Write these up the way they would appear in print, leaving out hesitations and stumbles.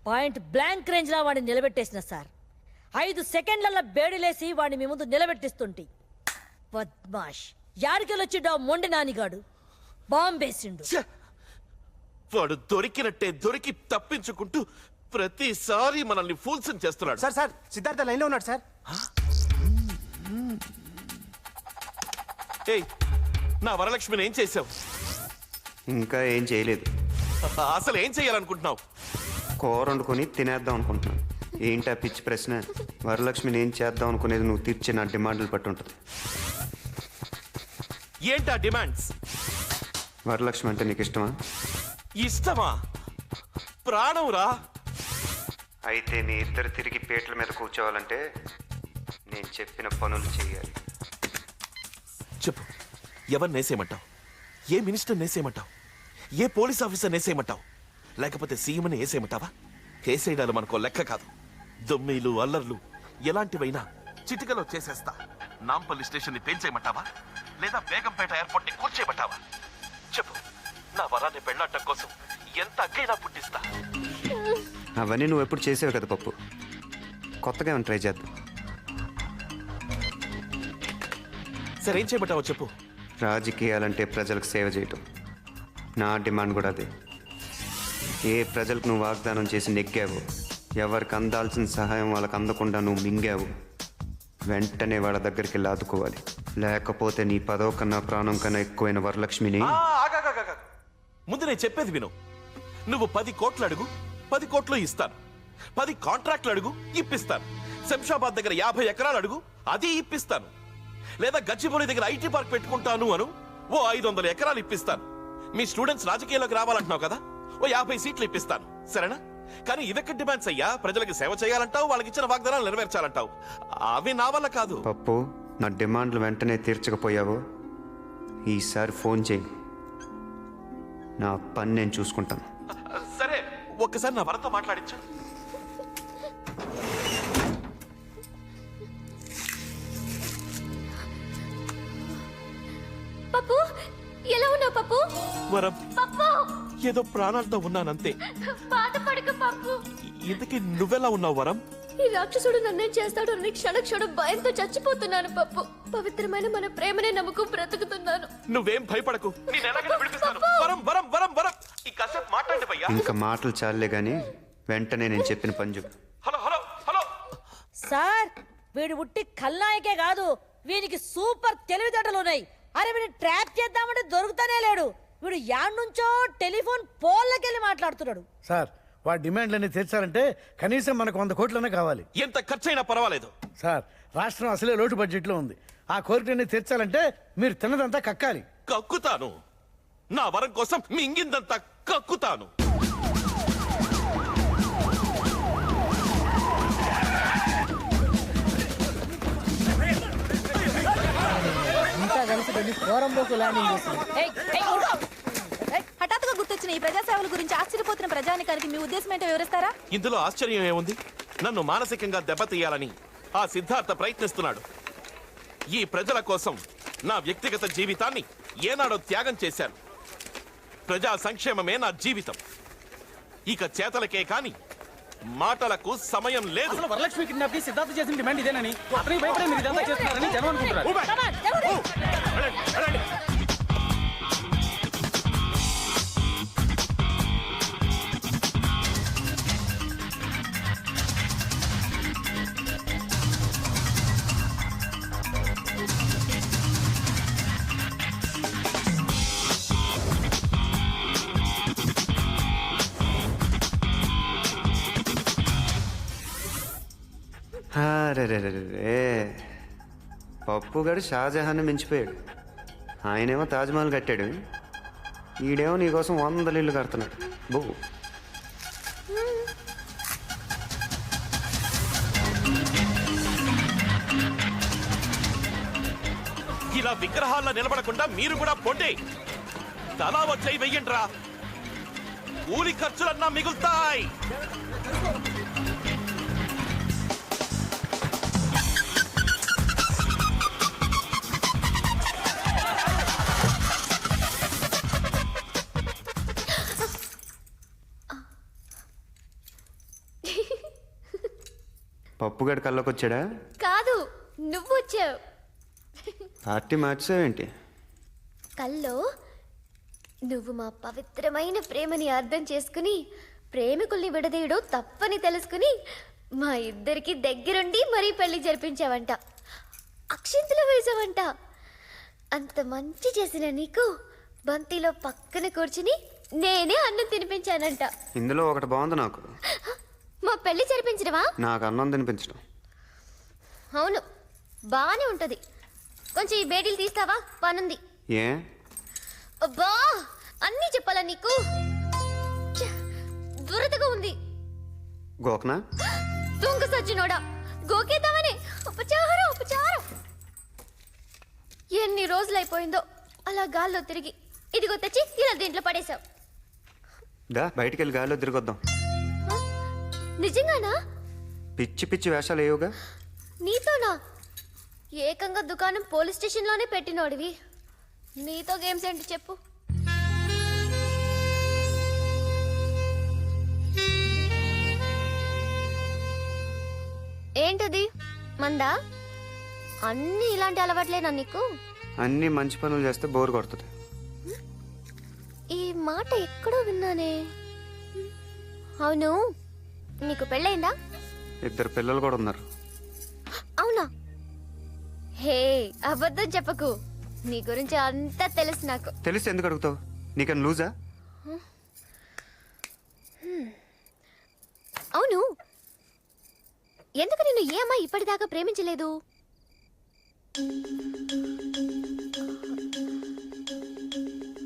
Point blank range లా వాడిని నిలబెట్టేసిన sir. 5 సెకండ్ల బేడిలేసి వాడిని మీ ముందు నిలబెట్టిస్తుంటి. బద్మాష్ యాడికెళ్ళొచ్చిడ్డా మొండి నానిగాడు బాంబేసిండు. వాడు దొరికినట్టే దొరికి తప్పించుకుంటూ ప్రతిసారి మనల్ని ఫూల్స్ చేస్తున్నాడు. సార్ సార్ సిద్ధార్థ లైన్ లో ఉన్నాడు సార్. ఏయ్, నా వరలక్ష్మిని ఏం చేసావు? ఇంకా ఏం చేయలేదు. అసలు ఏం చేయాలనుకుంటున్నావు? కూర వండుకొని తినేద్దాం అనుకుంటున్నాను. ఏంటి ఆ పిచ్చి ప్రశ్న? వరలక్ష్మిని ఏం చేద్దాం అనుకునేది నువ్వు తీర్చే నా డిమాండ్లు పట్టి ఉంటుంది. ఏంటా డిమాండ్స్? వరలక్ష్మి అంటే నీకు ఇష్టమా? ఇష్టమా? ప్రాణం రా. అయితే మీ ఇద్దరు తిరిగి పీటల మీద కూర్చోవాలంటే నేను చెప్పిన పనులు చేయాలి. చెప్పు, ఎవరిని వేసేయమంటావు? ఏ మినిస్టర్ వేసేయమంటావు? ఏ పోలీస్ ఆఫీసర్ వేసేయమంటావు? లేకపోతే సీఎంని వేసేయమంటావా? కేసేయడాలు మనకో లెక్క కాదు. దొమ్మీలు అల్లర్లు ఎలాంటివైనా చిటికలో చేసేస్తా. నాంపల్లి స్టేషన్ ని పేల్చేయమంటావా? లేదా బేగంపేట ఎయిర్పోర్ట్ ని కూర్చేయమంటావా? చెప్పు, నా వరాన్ని పెళ్ళాడటం కోసం ఎంత అగ్గైనా పుట్టిస్తా. అవన్నీ నువ్వు ఎప్పుడు చేసావు కదా పప్పు. కొత్తగా ఏమైనా ట్రై చేద్దాం. సరే, ఏం చేయమంటావో చెప్పు. రాజకీయాలంటే ప్రజలకు సేవ చేయటం. నా డిమాండ్ కూడా అదే. ఏ ప్రజలకు నువ్వు వాగ్దానం చేసి నెగ్గావు, ఎవరికి అందాల్సిన సహాయం వాళ్ళకి అందకుండా నువ్వు మింగావు, వెంటనే వాళ్ళ దగ్గరికి వెళ్ళి ఆదుకోవాలి. లేకపోతే నీ పదవ కన్నా ప్రాణం కన్నా ఎక్కువైన వరలక్ష్మిని. ముందు నేను చెప్పేది విను. నువ్వు 10 కోట్లు అడుగు, 10 కోట్లు ఇస్తాను. 10 కాంట్రాక్ట్లు అడుగు, ఇప్పిస్తాను. శంషాబాద్ దగ్గర 50 ఎకరాలు అడుగు, అది ఇప్పిస్తాను. లేదా గచ్చిబౌలి దగ్గర ఐటీ పార్క్ పెట్టుకుంటాను అను, ఓ 500 ఎకరాలు ఇప్పిస్తాను. మీ స్టూడెంట్స్ రాజకీయాల్లోకి రావాలంటున్నావు కదా, ఓ 50 సీట్లు ఇప్పిస్తాను. సరేనా? కానీ ఇదెక్కడ డిమాండ్స్ అయ్యా? ప్రజలకు సేవ చేయాలంటావు, వాళ్ళకి ఇచ్చిన వాగ్దానాలు నెరవేర్చాలంటావు. అవి నా వల్ల కాదు. పప్పు, నా డిమాండ్లు వెంటనే తీర్చకపోయావో ఈసారి ఫోన్ చేయి. నా పని నేను చూసుకుంటాను. సరే, ఒక్కసారి నా వరతో మాట్లాడించు. పప్పు, ఎలా ఉన్నావు పప్పు? వరం, పప్పు, ఏదో ప్రాణాలతో ఉన్నానంతే. బాధపడకు పప్పు. ఇంతకీ నువ్వెలా ఉన్నావు వరం? ఈ రాక్షసుడు నన్నేం చేస్తాడు అని క్షణ క్షణం భయంతో చచ్చిపోతున్నాను పప్పు. పవిత్రమైన మన ప్రేమనే నమ్ముకు బ్రతుకుతున్నాను. నువ్వేం భయపడకు, నేను ఎలాగైనా విడిపిస్తాను. వరం వరం వరం వరం, ఈ కాసేపు మాట్లాడండి భయ్యా. ఇంకా మాటలు చాలే గాని వెంటనే నేను చెప్పిన పని చెప్పు. హలో హలో హలో సార్, వీడు ఉట్టి ఖల్నాయకే కాదు, వీనికి సూపర్ తెలివితేటలు ఉన్నాయి. అరే, వీడిని ట్రాప్ చేద్దామంటే దొరుకుతానే లేడు. వీడు యాడ్నుంచో టెలిఫోన్ పోల్లకెళ్ళి మాట్లాడుతున్నాడు. సార్, వాడి డిమాండ్లన్నీ తీర్చాలంటే కనీసం మనకు 100 కోట్లనే కావాలి. ఎంత ఖర్చైనా పర్వాలేదు. సార్, రాష్ట్రం అసలే లోటు బడ్జెట్లో ఉంది. ఆ కోరికలన్నీ తీర్చాలంటే మీరు తిన్నదంతా కక్కాలి. కక్కుతాను. నా వరం కోసం మింగిందంతా కక్కుతాను. అంతా కలిసి వెళ్ళి కోరంబోకు ల్యాండింగ్ చేసింది. హఠాత్తుగా గుర్తొచ్చిన ఈ ప్రజాసేవల గురించి ఆశ్చర్యపోతున్న ప్రజానికానికి మీ ఉద్దేశం ఏంటో వివరిస్తారా? ఇందులో ఆశ్చర్యం ఏముంది? నన్ను మానసికంగా దెబ్బతీయాలని ఆ సిద్ధార్థ ప్రయత్నిస్తున్నాడు. ఈ ప్రజల కోసం నా వ్యక్తిగత జీవితాన్ని ఏనాడో త్యాగం చేశాను. ప్రజా సంక్షేమమే నా జీవితం. ఇక చేతలకే కాని మాటలకు సమయం లేదు. వరలక్ష్మి కిడ్నాప్ కి సిద్ధార్థ చేసిన డిమాండ్ ఇదేనని, అతనికి భయపడే మీరు ఇదంతా చేస్తున్నారని జనం అనుకుంటున్నారు. రే, పప్పు గారు షాజహాన్ మించిపోయాడు. ఆయనేమో తాజ్మహల్ కట్టాడు, ఈడేమో నీకోసం 100 ఇళ్ళు కడుతున్నాడు. బో, ఇలా విగ్రహాల్లో నిలబడకుండా మీరు కూడా పొండి. తలా వచ్చాయి వెయ్యండ్రా, కూలి ఖర్చులన్నా మిగులుతాయి. పప్పుగడి కల్లోకి వచ్చాడా? కాదు, నువ్వు వచ్చావు. పార్టీ మార్చావేంటి? కల్లో నువ్వు మా పవిత్రమైన ప్రేమని అర్థం చేసుకుని ప్రేమికుల్ని విడదీయడం తప్పని తెలుసుకుని మా ఇద్దరికి దగ్గరుండి మరీ పెళ్లి జరిపించావంట. అక్షింతలు వేసావంట. అంత మంచి చేసిన నీకు బంతిలో పక్కన కూర్చుని నేనే అన్నం తినిపించానంట. ఇందులో ఒకటి బాగుంది నాకు. మా పెళ్లి జరిపించడమా? నాకు అన్నం తినిపించడం. అవును, బాగానే ఉంటది. కొంచెం ఈ బేడీలు తీస్తావా? పనుంది. ఏ? అబ్బా, అన్నీ చెప్పాలా నీకు? ఛ, దురదగా ఉంది. గోకనా? తుంగ సచ్చినోడా, గోకేద్దామని ఉపచారం ఉపచారం. ఎన్ని రోజులైపోయిందో అలా గాల్లో తిరిగి. ఇదిగో తెచ్చి ఇలా దీంట్లో పడేశావు. దా బయటికి వెళ్ళి గాలిలో తిరిగొద్దాం. నిజంగానా? పిచ్చి పిచ్చి వేషాలు ఏవుగా. నీతోనా? ఏకంగా దుకాణం పోలీస్ స్టేషన్లోనే పెట్టినోడివి. నీతో గేమ్స్ ఏంటి చెప్పు? ఏంటది? మందా? అన్నీ ఇలాంటి అలవాట్లేనా నీకు? అన్నీ మంచి పనులు చేస్తే బోర్ కొడుతుంది. ఈ మాట ఎక్కడో విన్నానే. అవును, నీకు పెళ్ళయిందా? 2 పిల్లలు కూడా ఉన్నారు. అవునా? హే, అబద్ధం చెప్పకు. నీ గురించి అంతా తెలుసు నాకు. తెలిసి ఎందుకు అడుగుతావు? నీకని లూజా? అవును, ఎందుకు నిన్ను ఏ అమ్మాయి ఇప్పటిదాకా ప్రేమించలేదు?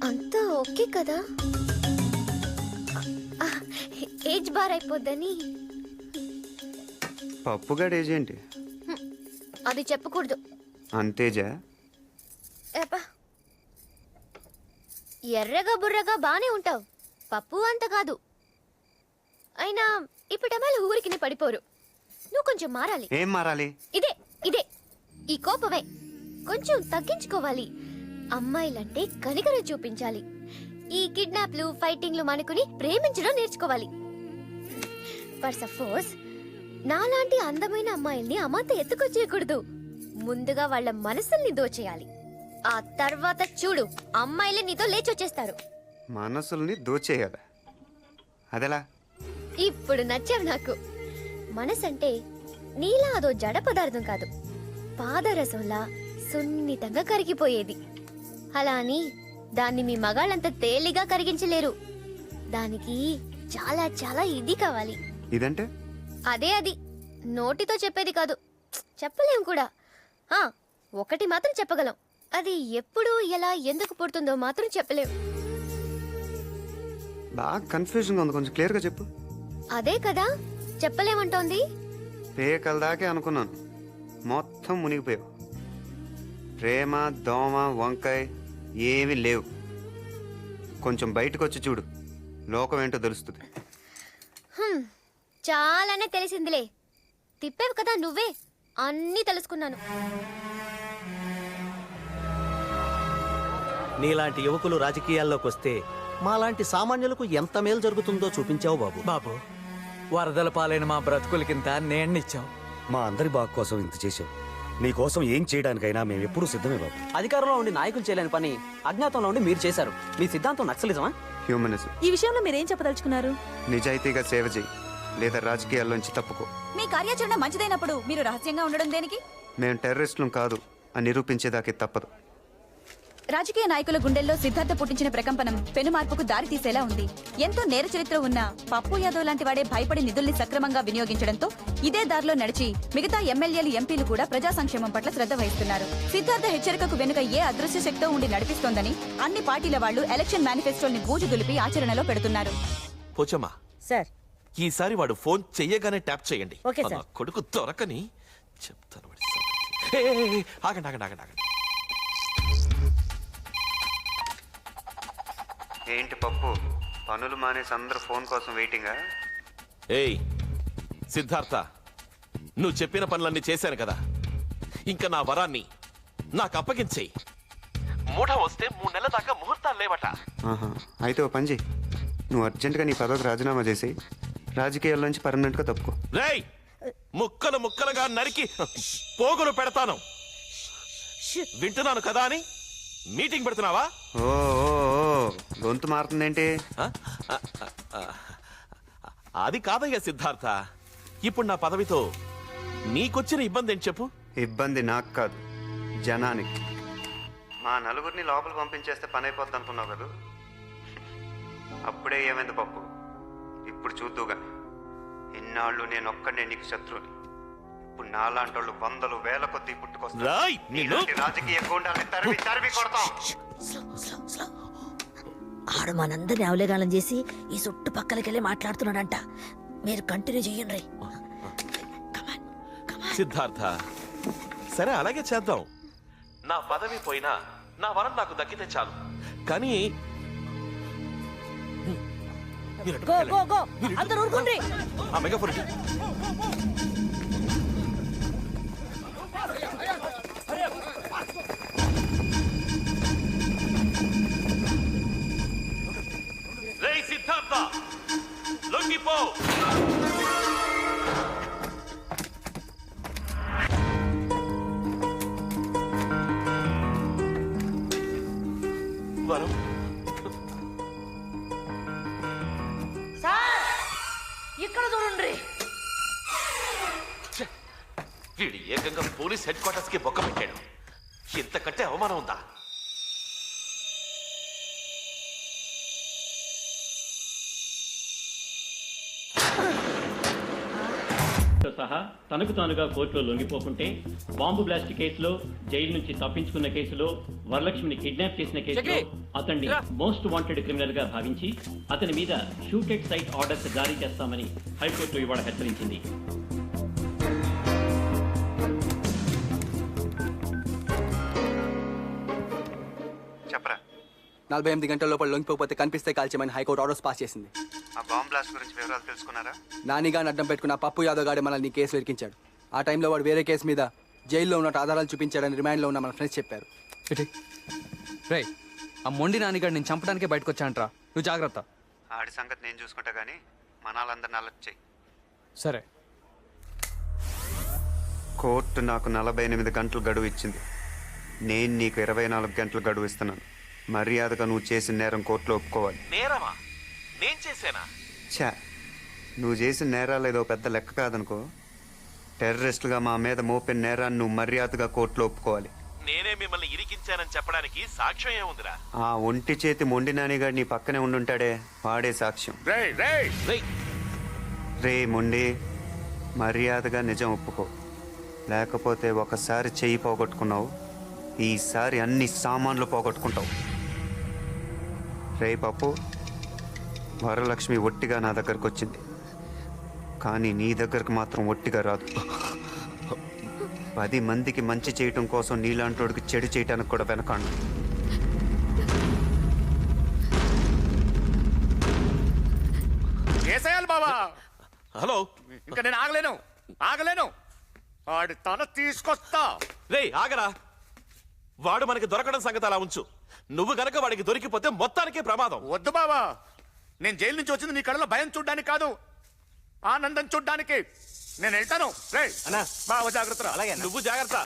అంతా ఓకే కదా? ఏజ్ బార్ అయిపోద్దని. పప్పుగాడు ఏజ్ ఏంటి? అది చెప్పకూడదు. అంతేజా? ఏపా, ఎర్రగా బుర్రగా బానే ఉంటావు, పప్పు అంత కాదు. అయినా ఇప్పటమ్మాయిలు ఊరికి పడిపోరు. నువ్వు కొంచెం మారాలి. ఏం మారాలి? ఇదే ఇదే ఈ కోపమే కొంచెం తగ్గించుకోవాలి. అమ్మాయిలంటే కనికరం చూపించాలి. ఈ కిడ్నాప్లు ఫైటింగ్లు మానుకుని ప్రేమించడం నేర్చుకోవాలి. ఫర్ సపోజ్ నాలాంటి అందమైన అమ్మాయిల్ని అమాంత ఎత్తుకొచ్చేయకూడదు. ముందుగా వాళ్ళ మనసుల్ని దోచేయాలి. ఆ తర్వాత చూడు, అమ్మాయిలే నీతో లేచొచ్చేస్తారు. మనసుల్ని దోచేయాలి? అదెలా? ఇప్పుడు నచ్చావు నాకు. మనసంటే నీలా అదో జడ పదార్థం కాదు, పాదరసంలా సున్నితంగా కరిగిపోయేది. అలా అని దాన్ని మీ మగాళ్ళంత తేలిగా కరిగించలేరు. దానికి చాలా చాలా ఇది కావాలి. ఇదంటే? అదే అది నోటితో చెప్పేది కాదు, చెప్పలేం కూడా. ఒకటి మాత్రం చెప్పగలం, అది ఎప్పుడు ఎలా ఎందుకు పుడుతుందో మాత్రం చెప్పలేం. బాగా కన్ఫ్యూజన్గా ఉంది, కొంచెం క్లియర్గా చెప్పు. అదే కదా చెప్పలేమంటోంది. పేకల దాకే అనుకున్నాను, మొత్తం మునిగిపోయావు. ప్రేమ, దోమ, వంకాయ ఏమీ లేవు. కొంచెం బయటకు వచ్చి చూడు, లోకం ఏంటో తెలుస్తుంది. చాలానే తెలిసిందిలే. తిప్పేవు కదా నువ్వే, అన్నీ తెలుసుకున్నాను. నీలాంటి యువకులు రాజకీయాల్లోకి వస్తే మాలాంటి సామాన్యులకు ఎంత మేలు జరుగుతుందో చూపించావు బాబు. బాబు, వరదల పాలైన మా బ్రతుకులకింత నేణ్ణిచ్చాం. మా అందరి బాగు కోసం ఇంత చేశావు. నీ కోసం ఏం చేయడానికైనా మేము ఎప్పుడూ సిద్ధమే బాబు. అధికారంలో ఉండి నాయకులు చేయలేని పని అజ్ఞాతంలో ఉండి మీరు చేశారు. మీ సిద్ధాంతం నక్సలిజమా? హ్యూమనిజం. ఈ విషయంలో మీరేం చెప్పదలుచుకున్నారు? నిజాయితీగా సేవ చేయి, లేదా రాజకీయాల్లోంచి తప్పుకో. మీ కార్యాచరణ మంచిదైనప్పుడు మీరు రహస్యంగా ఉండడం దేనికి? మేము టెర్రరిస్టులం కాదు అని నిరూపించేదాకే తప్పదు. రాజకీయ నాయకుల గుండెల్లో సిద్ధార్థ పుట్టించిన ప్రకంపనం పెను మార్పుకు దారి తీసేలా ఉంది. ఎంతో నేర చరిత్ర ఉన్న పప్పు యాదవ్ లాంటి వాడే భయపడి నిధుల్ని సక్రమంగా వినియోగించడంతో ఇదే దారిలో నడిచి మిగతా ఎమ్మెల్యేలు, ఎంపీలు కూడా ప్రజా సంక్షేమం పట్ల శ్రద్ధ వహిస్తున్నారు. సిద్ధార్థ హెచ్చరికకు వెనుక ఏ అదృశ్య శక్తో ఉండి నడిపిస్తోందని అన్ని పార్టీల వాళ్ళు ఎలక్షన్ మేనిఫెస్టోల్ని బూజు దులిపి ఆచరణలో పెడుతున్నారు. పోచమ్మా, సార్, ఈసారి వాడు ఫోన్ చెయ్యగానే ట్యాప్ చేయండి. Okay sir. నా కొడుకు దొరకని చెప్తాను వాడి సంగతి. ఏయ్, ఆగండి ఆగండి ఆగండి ఆగండి. ఏంటి పప్పు, పనులు మానేసి అందరూ ఫోన్ కోసం వెయిటింగా? ఏయ్ సిద్ధార్థ, నువ్వు చెప్పిన పనులన్నీ చేశాను కదా, ఇంకా నా వరాన్ని నాకు అప్పగించేయి. మూఢ వస్తే 3 నెలల దాకా ముహూర్తాలు లేవట. ఆహా, అయితే ఓ పని చెయ్యి, నువ్వు అర్జెంటుగా నీ పదవికి రాజీనామా చేసి రాజకీయాల నుంచి పర్మనెంట్గా తప్పుకో. రేయ్, ముక్కలు ముక్కలుగా నరికి పోగులు పెడతాను. వింటున్నాను కదా అని మీటింగ్ పెడుతున్నావా? ఓ ఓ, ఓ, గొంతు మారుతుందేంటి? అది కాదయ్యా సిద్ధార్థ. ఇప్పుడు నా పదవితో నీకొచ్చిన ఇబ్బంది ఏంటి చెప్పు? ఇబ్బంది నాకు కాదు, జనానికి. మా నలుగురిని లోపల పంపించేస్తే పని అయిపోద్ది అనుకున్నావు కదా. అప్పుడే ఏమైంది పప్పు? ఇప్పుడు చూద్దుగా. ఇన్నాళ్ళు నేను ఒక్కడే నీకు శత్రువుని. ఇప్పుడు నాలాంటి వాళ్ళు వందలు వేల కొద్ది పుట్టుకొస్తారు. రాయ్ నిన్ను. రాజకీయ గూండాల్ని తరిమి తరిమి కొడతాం. ఆడు మనందరిని అవలేగాలం చేసి ఈ చుట్టుపక్కలకెళ్ళి మాట్లాడుతున్నాడంట. మీరు కంటిన్యూ చెయ్యండి. సిద్ధార్థ, సరే అలాగే చేద్దాం. నా పదవి పోయినా నా వరం నాకు దక్కితే చాలు. కానీ గో గో గో అందరూ ఊరుకోండి. ఆ మెగాఫోన్ ఇటు. రేయ్ సిద్ధార్థ, లొంగిపో. వరం, సార్ ఇక్కడ చూడండి. వీడు ఏకంగా పోలీస్ హెడ్ క్వార్టర్స్ కి బొక్క పెట్టాడు. ఇంతకంటే అవమానం ఉందా? సహా తనకు తానుగా కోర్టులో లొంగిపోకుంటే, బాంబు బ్లాస్ట్ కేసులో, జైలు నుంచి తప్పించుకున్న కేసులో, వరలక్ష్మిని కిడ్నాప్ చేసిన కేసులో అతన్ని మోస్ట్ వాంటెడ్ క్రిమినల్ గా భావించి అతని మీద షూటెడ్ సైట్ ఆర్డర్స్ జారీ చేస్తామని హైకోర్టు ఇవాళ హెచ్చరించింది. చెప్పరా. 48 గంటల లోపల లొంగిపోతే కనిపిస్తే కాల్చేయమని హైకోర్టు ఆర్డర్స్ పాస్ చేసింది. ఆ బాంబ్ బ్లాస్ట్ గురించి వివరాలు తెలుసుకున్నారా? నానిగా అడ్డం పెట్టుకున్న పప్పు యాదవ్ గాడి మనల్ని కేసు ఇరికించాడు. ఆ టైంలో వాడు వేరే కేసు మీద జైల్లో ఉన్నట్టు ఆధారాలు చూపించాడని రిమాండ్లో ఉన్న మన ఫ్రెండ్స్ చెప్పారు. రే, ఆ మొండి నానిగాడు నేను చంపడానికే బయటకు వచ్చానంట్రా. నువ్వు జాగ్రత్త. ఆడి సంగతి నేను చూసుకుంటా గానీ మనాలందరిని అలర్ట్ చెయ్యి. సరే. కోర్టు నాకు 48 గంటలు గడువు ఇచ్చింది. నేను నీకు 24 గంటలు గడువు ఇస్తున్నాను. మర్యాదగా నువ్వు చేసిన నేరం కోర్టులో ఒప్పుకోవాలి. నేరమా? నేను చేశానా? ఛా, నువ్వు చేసిన నేరాలు ఏదో పెద్ద లెక్క కాదనుకో. టెర్రరిస్టులుగా మా మీద మోపిన నేరాన్ని నువ్వు మర్యాదగా కోర్టులో ఒప్పుకోవాలి. నేనే మిమ్మల్ని ఇరికించానని చెప్పడానికి సాక్ష్యం ఏముందిరా? ఆ ఒంటి చేతి మొండి నానిగాడు నీ పక్కనే ఉండుంటాడే, వాడే సాక్ష్యం. రేయ్, రే మొండి, మర్యాదగా నిజం ఒప్పుకో. లేకపోతే ఒకసారి చెయ్యి పోగొట్టుకున్నావు, ఈసారి అన్ని సామాన్లు పోగొట్టుకుంటావు. రే పప్పు, వరలక్ష్మి ఒట్టిగా నా దగ్గరకు వచ్చింది, కానీ నీ దగ్గరకు మాత్రం ఒట్టిగా రాదు. 10 మందికి మంచి చేయటం కోసం నీలాంటోడికి చెడు చేయటానికి కూడా వెనకాడు. బాబా, హలో. ఇంకా నేను ఆగలేను. వాడి తల తీసుకొస్తా. రేయ్ ఆగరా. వాడు మనకి దొరకడం సంగతి అలా ఉంచు. నువ్వు గనక వాడికి దొరికిపోతే మొత్తానికే ప్రమాదం. వద్దు బాబా, నేను జైలు నుంచి వచ్చింది నీ కళ్ళలో భయం చూడ్డానికి కాదు, ఆనందం చూడ్డానికి. నేను వెళ్తాను. రే బావ, జాగ్రత్త. నువ్వు జాగ్రత్త.